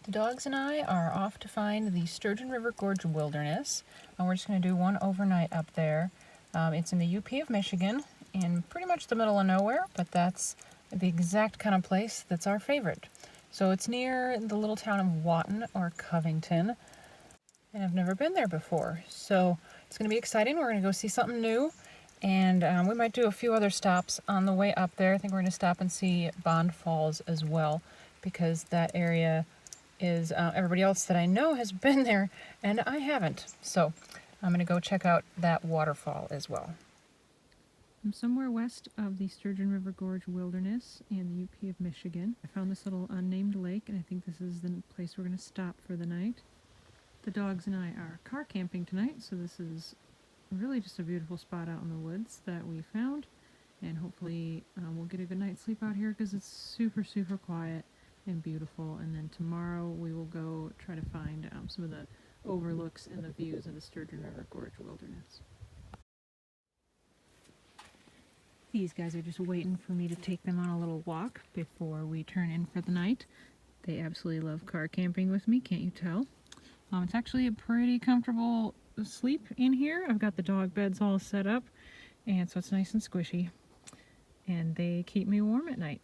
The dogs and I are off to find the Sturgeon River Gorge Wilderness. We're just going to do one overnight up there. It's in the UP of Michigan, in pretty much the middle of nowhere, but that's the exact kind of place that's our favorite. So it's near the little town of Wotton or Covington, and I've never been there before. So it's going to be exciting. We're going to go see something new, and we might do a few other stops on the way up there. I think we're going to stop and see Bond Falls as well, because that area is everybody else that I know has been there and I haven't. So I'm going to go check out that waterfall as well. I'm somewhere west of the Sturgeon River Gorge Wilderness in the UP of Michigan. I found this little unnamed lake, and I think this is the place we're going to stop for the night. The dogs and I are car camping tonight, so this is really just a beautiful spot out in the woods that we found, and hopefully we'll get a good night's sleep out here because it's super quiet and beautiful. And then tomorrow we will go try to find some of the overlooks and the views of the Sturgeon River Gorge Wilderness. These guys are just waiting for me to take them on a little walk before we turn in for the night. They absolutely love car camping with me, can't you tell? It's actually a pretty comfortable sleep in here. I've got the dog beds all set up, and so it's nice and squishy, and they keep me warm at night.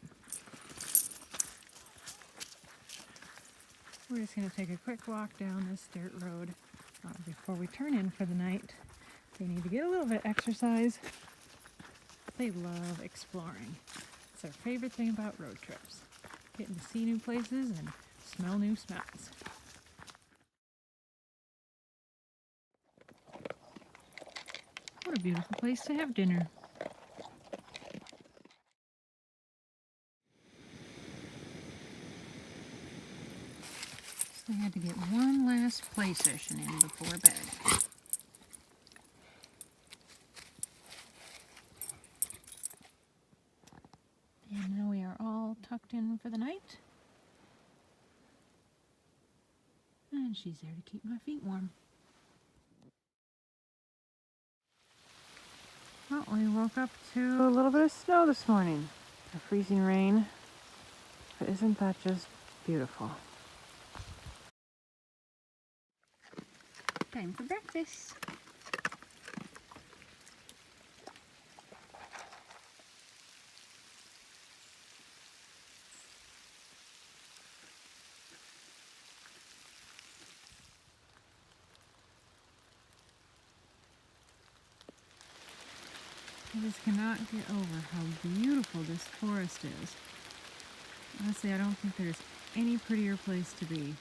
We're just going to take a quick walk down this dirt road before we turn in for the night. They need to get a little bit of exercise. They love exploring. It's their favorite thing about road trips. Getting to see new places and smell new smells. What a beautiful place to have dinner. So I had to get one last play session in before bed. And now we are all tucked in for the night. And she's there to keep my feet warm. Well, we woke up to a little bit of snow this morning. A freezing rain. But isn't that just beautiful? Time for breakfast. I just cannot get over how beautiful this forest is. Honestly, I don't think there's any prettier place to be.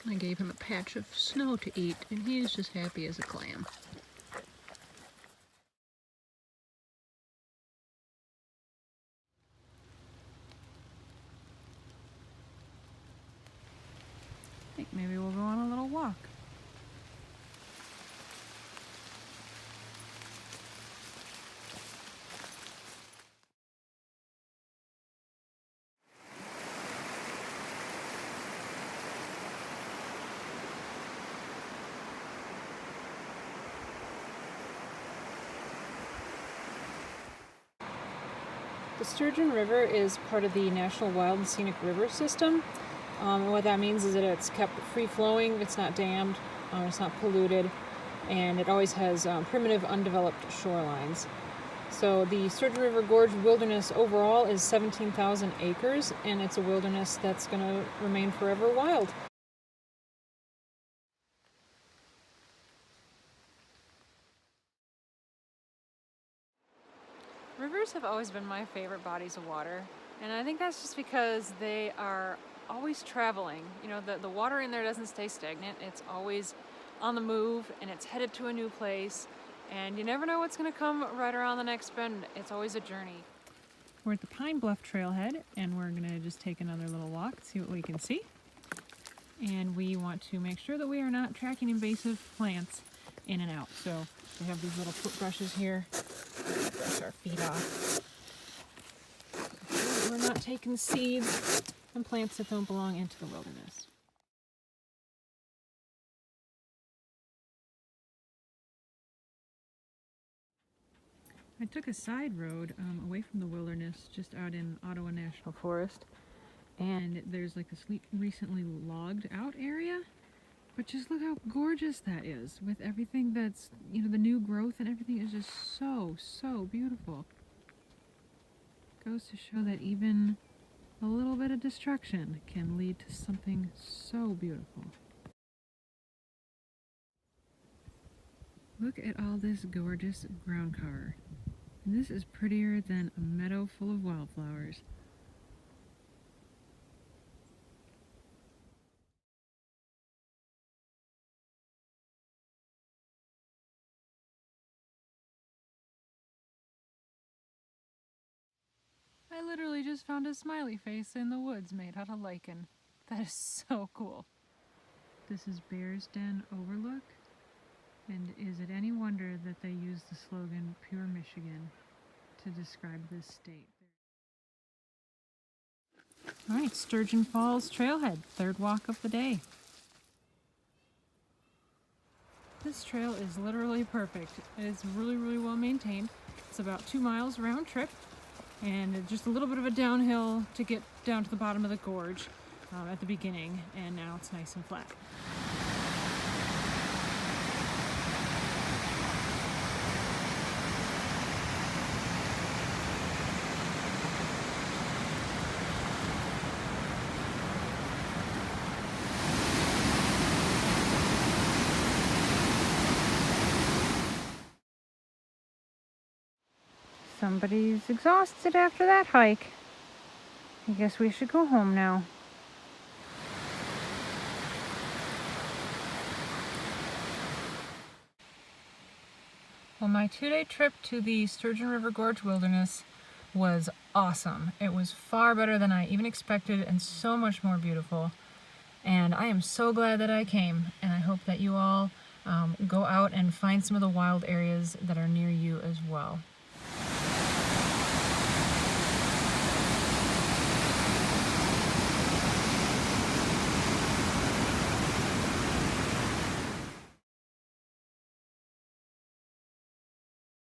I gave him a patch of snow to eat, and he is just happy as a clam. I think maybe we'll go on a little walk. The Sturgeon River is part of the National Wild and Scenic River System. And what that means is that it's kept free-flowing, it's not dammed, it's not polluted, and it always has primitive, undeveloped shorelines. So the Sturgeon River Gorge Wilderness overall is 17,000 acres, and it's a wilderness that's going to remain forever wild. Rivers have always been my favorite bodies of water, and I think that's just because they are always traveling. You know, the water in there doesn't stay stagnant. It's always on the move, and it's headed to a new place, and you never know what's going to come right around the next bend. It's always a journey. We're at the Pine Bluff Trailhead, and we're going to just take another little walk, see what we can see. And we want to make sure that we are not tracking invasive plants in and out. So we have these little foot brushes here. Brush our feet off. We're not taking seeds and plants that don't belong into the wilderness. I took a side road away from the wilderness, just out in Ottawa National Forest, and there's like this recently logged out area, but just look how gorgeous that is with everything that's, you know, the new growth and everything is just so beautiful. Goes to show that even a little bit of destruction can lead to something so beautiful. Look at all this gorgeous ground cover. And this is prettier than a meadow full of wildflowers. I literally just found a smiley face in the woods made out of lichen. That is so cool. This is Bear's Den Overlook, and is it any wonder that they use the slogan Pure Michigan to describe this state? Alright, Sturgeon Falls Trailhead, third walk of the day. This trail is literally perfect. It is really well maintained. It's about 2 miles round trip, and just a little bit of a downhill to get down to the bottom of the gorge at the beginning, and now it's nice and flat. Somebody's exhausted after that hike. I guess we should go home now. Well, my 2-day trip to the Sturgeon River Gorge Wilderness was awesome. It was far better than I even expected and so much more beautiful. And I am so glad that I came, and I hope that you all go out and find some of the wild areas that are near you as well.